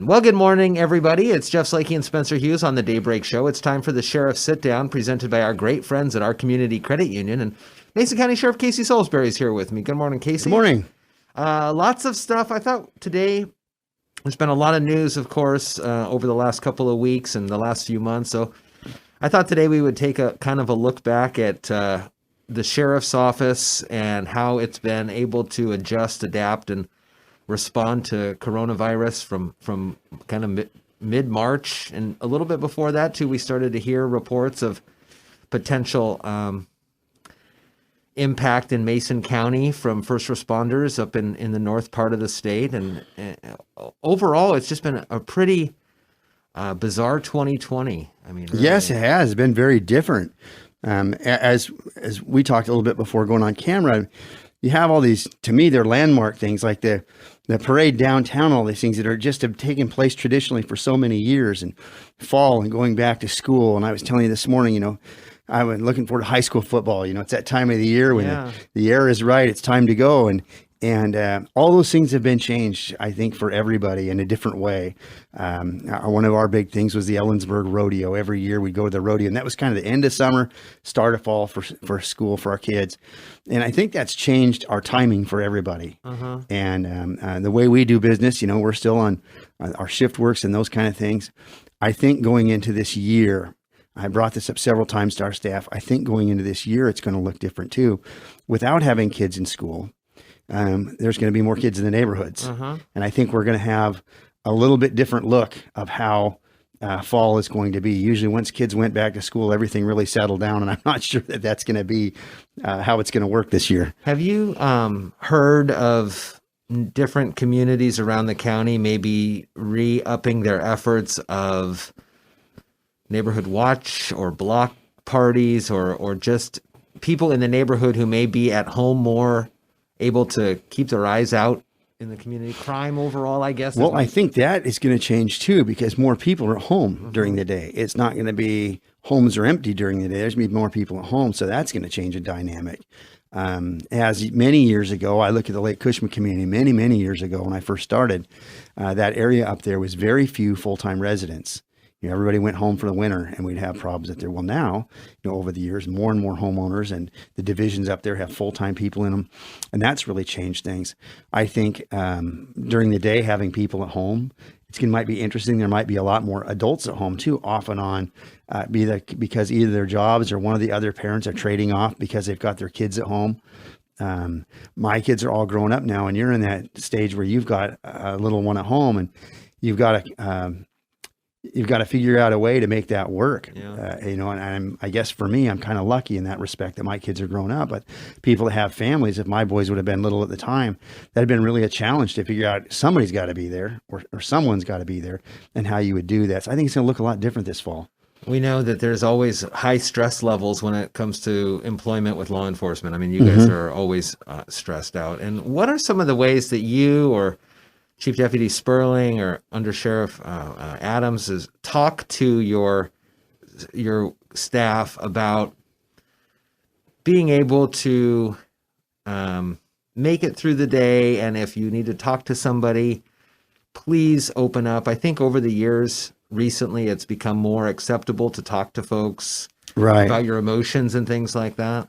Well, good morning, everybody. It's Jeff Slakey and Spencer Hughes on the Daybreak Show. It's time for the Sheriff Sit Down, presented by our great friends at our Community Credit Union. And Mason County Sheriff Casey Salisbury is here with me. Good morning, Good Casey. morning. Lots of stuff. I thought today there's been a lot of news, of course, over the last couple of weeks and the last few months. So I thought today we would take a kind of a look back at the sheriff's office and how it's been able to adjust, adapt, and respond to coronavirus from kind of mid-March, and a little bit before that too. We started to hear reports of potential impact in Mason County from first responders up in the north part of the state, and overall it's just been a pretty bizarre 2020. I mean, really. Yes, it has. It's been very different. As we talked a little bit before going on camera, you have all these, to me, they're landmark things like the parade downtown, all these things that are just have taken place traditionally for so many years, and fall and going back to school. And I was telling you this morning, I've been looking forward to high school football. It's that time of the year when the air is right. It's time to go. And all those things have been changed, I think, for everybody in a different way. One of our big things was the Ellensburg Rodeo. Every year we'd go to the rodeo, and that was kind of the end of summer, start of fall for school for our kids. And I think that's changed our timing for everybody. And the way we do business, we're still on our shift works and those kind of things. I think going into this year, I brought this up several times to our staff. I think going into this year, it's going to look different too. Without having kids in school, there's going to be more kids in the neighborhoods. And I think we're going to have a little bit different look of how fall is going to be. Usually once kids went back to school, everything really settled down, and I'm not sure that that's going to be how it's going to work this year. Have you heard of different communities around the county maybe re-upping their efforts of neighborhood watch or block parties, or just people in the neighborhood who may be at home more, able to keep their eyes out in the community? Crime overall, I guess. Well, I think that is going to change too, because more people are home during the day. It's not going to be homes are empty during the day. There's going to be more people at home. So that's going to change the dynamic. As many years ago, I look at the Lake Cushman community, many years ago when I first started, that area up there was very few full-time residents. Everybody went home for the winter, and we'd have problems up there. Well, now, over the years, more and more homeowners, and the divisions up there have full-time people in them, and that's really changed things. I think during the day, having people at home, might be interesting. There might be a lot more adults at home too, off and on, because either their jobs or one of the other parents are trading off because they've got their kids at home. My kids are all grown up now, and you're in that stage where you've got a little one at home, and you've got to figure out a way to make that work. And I guess for me, I'm kind of lucky in that respect that my kids are grown up, but people that have families, if my boys would have been little at the time, that'd been really a challenge to figure out somebody's got to be there or someone's got to be there, and how you would do that. So I think it's going to look a lot different this fall. We know that there's always high stress levels when it comes to employment with law enforcement. I mean, you guys are always stressed out. And what are some of the ways that you or Chief Deputy Sperling or Under Sheriff Adams has talked to your staff about being able to make it through the day, and if you need to talk to somebody, please open up? I think over the years, recently, it's become more acceptable to talk to folks about your emotions and things like that.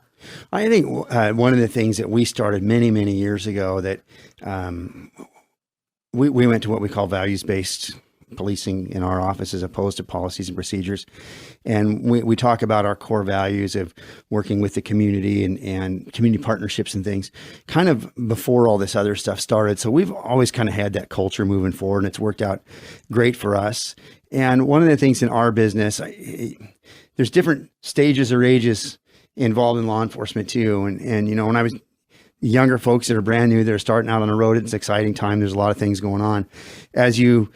I think one of the things that we started many years ago that we went to what we call values-based policing in our office, as opposed to policies and procedures. And we talk about our core values of working with the community and community partnerships and things kind of before all this other stuff started. So we've always kind of had that culture moving forward, and it's worked out great for us. And one of the things in our business, there's different stages or ages involved in law enforcement too. And when I was younger folks that are brand new, they're starting out on the road, it's an exciting time. There's a lot of things going on. As you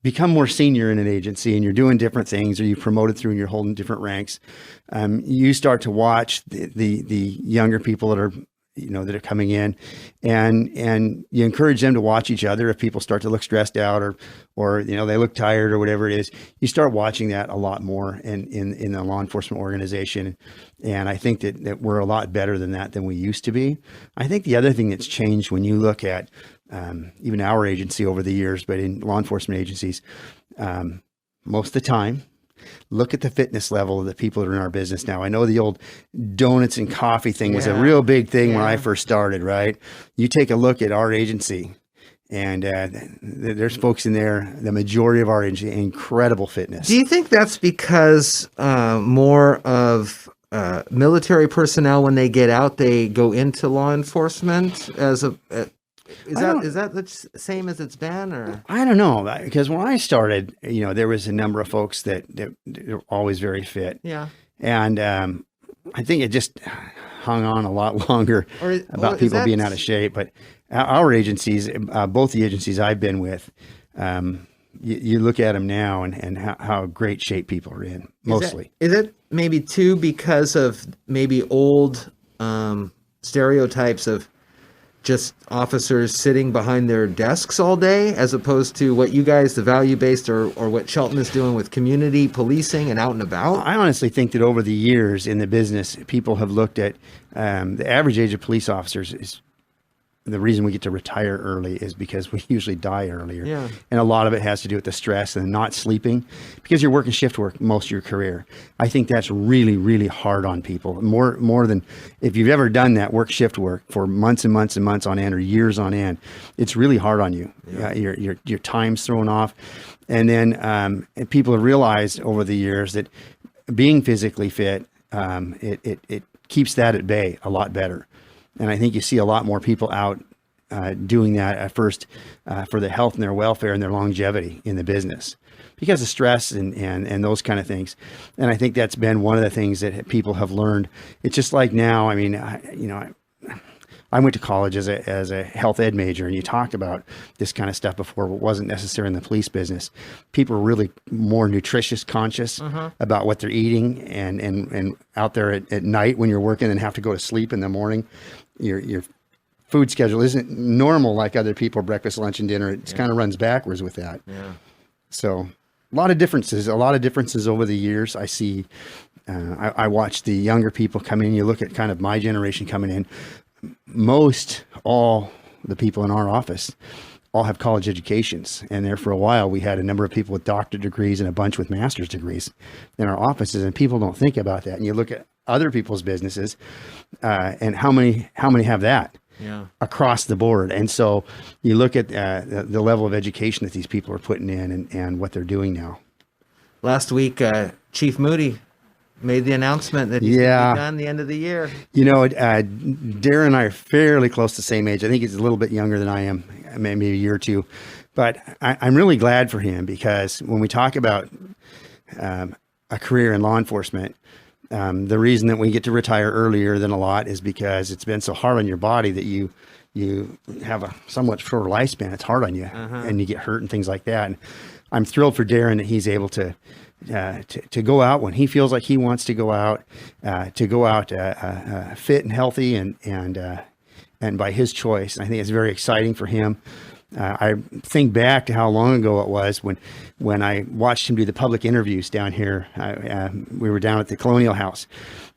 become more senior in an agency and you're doing different things, or you promoted through and you're holding different ranks, you start to watch the younger people that are coming in, and you encourage them to watch each other. If people start to look stressed out or they look tired or whatever it is, you start watching that a lot more in the law enforcement organization. And I think that we're a lot better than we used to be. I think the other thing that's changed when you look at even our agency over the years, but in law enforcement agencies, most of the time, look at the fitness level of the people that are in our business now. I know the old donuts and coffee thing was a real big thing when I first started, right? You take a look at our agency, and there's folks in there, the majority of our agency, incredible fitness. Do you think that's because more of military personnel, when they get out, they go into law enforcement as a... Is that the same as it's been, or? I don't know, because when I started, there was a number of folks that were always very fit. Yeah. And I think it just hung on a lot longer about people being out of shape. But our agencies, both the agencies I've been with, you look at them now and how great shape people are in, mostly. Is it maybe too because of maybe old stereotypes of just officers sitting behind their desks all day, as opposed to what you guys, the value-based or what Shelton is doing with community policing and out and about? I honestly think that over the years in the business, people have looked at the average age of police officers is the reason we get to retire early is because we usually die earlier. Yeah. And a lot of it has to do with the stress and not sleeping, because you're working shift work most of your career. I think that's really, really hard on people. More than if you've ever done that shift work for months and months and months on end or years on end, it's really hard on you. Yeah. Your time's thrown off. And then people have realized over the years that being physically fit, it keeps that at bay a lot better. And I think you see a lot more people out doing that at first for their health and their welfare and their longevity in the business because of stress and those kind of things. And I think that's been one of the things that people have learned. It's just like now, I mean, I went to college as a health ed major, and you talked about this kind of stuff before, but wasn't necessarily in the police business. People are really more nutritious conscious about what they're eating and out there at night when you're working and have to go to sleep in the morning. Your food schedule isn't normal like other people, breakfast, lunch, and dinner. It kind of runs backwards with that. Yeah. So a lot of differences over the years. I see, I watch the younger people come in. You look at kind of my generation coming in. All the people in our office all have college educations. And there for a while, we had a number of people with doctorate degrees and a bunch with master's degrees in our offices. And people don't think about that. And you look at other people's businesses and how many have that across the board. And so you look at the level of education that these people are putting in and what they're doing now. Last week, Chief Moody made the announcement that he's going to be done the end of the year. Darren and I are fairly close to the same age. I think he's a little bit younger than I am, maybe a year or two. But I'm really glad for him, because when we talk about a career in law enforcement, the reason that we get to retire earlier than a lot is because it's been so hard on your body that you have a somewhat shorter lifespan. It's hard on you and you get hurt and things like that. And I'm thrilled for Darren that he's able to go out when he feels like he wants to go out fit and healthy and by his choice. And I think it's very exciting for him. I think back to how long ago it was when I watched him do the public interviews down here. We were down at the Colonial House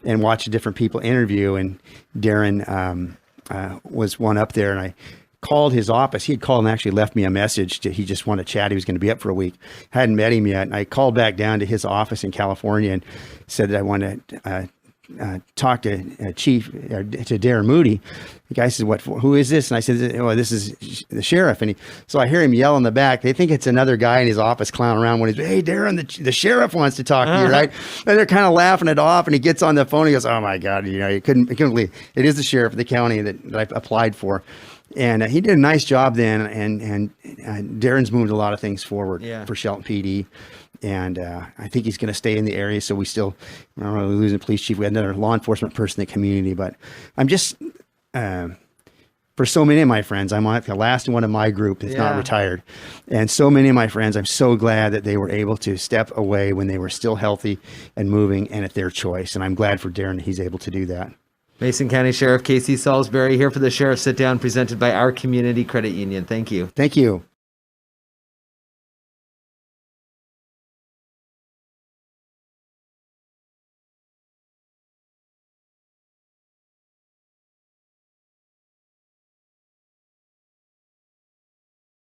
and watched different people interview, and Darren was one up there, and I called his office. He had called and actually left me a message. He just wanted to chat. He was going to be up for a week. Hadn't met him yet. And I called back down to his office in California and said that I wanted to talk to to Darren Moody. The guy said, who is this? And I said, oh, this is the sheriff. And so I hear him yell in the back. They think it's another guy in his office clowning around when he's, hey, Darren, the sheriff wants to talk to you, right? And they're kind of laughing it off. And he gets on the phone. He goes, oh my God, he couldn't believe it is the sheriff of the county that I applied for. And he did a nice job then, and Darren's moved a lot of things forward for Shelton PD, and I think he's going to stay in the area. So we still, I don't know, losing a police chief. We had another law enforcement person in the community, but I'm just for so many of my friends, I'm like the last one of my group that's not retired, and so many of my friends, I'm so glad that they were able to step away when they were still healthy and moving, and at their choice. And I'm glad for Darren that he's able to do that. Mason County Sheriff Casey Salisbury here for the Sheriff Sit Down, presented by our Community Credit Union. Thank you. Thank you.